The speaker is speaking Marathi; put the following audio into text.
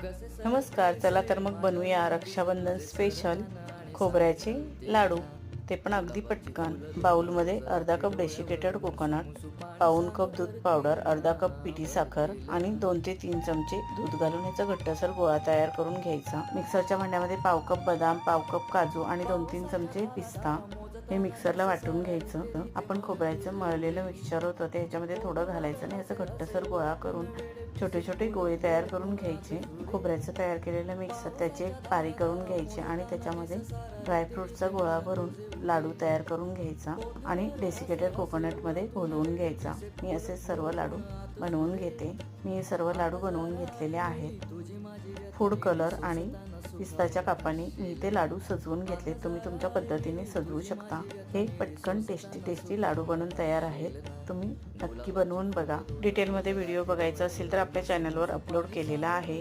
नमस्कार, चला तर मग बनवूया रक्षाबंधन स्पेशल खोबऱ्याचे लाडू। ते पण अगदी पटकन। बाउलमध्ये अर्धा कप डेसिकेटेड कोकोनट, पाऊण कप दूध पावडर, अर्धा कप पिठी साखर आणि 2 ते 3 चमचे दूध घालून याचा घट्टसर गोळा तयार करून घ्यायचा। मिक्सरच्या भांड्यामध्ये पाव कप बदाम, पाव कप काजू आणि 2-3 चमचे पिस्ता हे मिक्सरला वाटून घ्यायचं। आपण खोबऱ्याचं मळलेलं मिक्सचर होतं ते ह्याच्यामध्ये थोडं घालायचं आणि याचा घट्टसर गोळा करून छोटे छोटे गोळे तयार करून घ्यायचे। खोबऱ्याचं तयार केलेलं मिक्सर त्याचे पारी करून घ्यायचे आणि त्याच्यामध्ये ड्रायफ्रूटचा गोळा भरून लाडू तयार करून घ्यायचा आणि डेसिकेटेड कोकोनटमध्ये घोलवून घ्यायचा। मी असे सर्व लाडू बनवून घेते। मी हे सर्व लाडू बनवून घेतलेले आहेत। फूड कलर आणि पिस्ताच्या कापाने मी ते लाडू सजवून घेतले। तुम्ही तुमच्या पद्धतीने सजवू शकता। हे पटकन टेस्टी लाडू बनवून तयार आहेत। तुम्ही नक्की बनवून बघा। डिटेलमध्ये व्हिडिओ बघायचा असेल तर आपल्या चॅनलवर अपलोड केलेला आहे।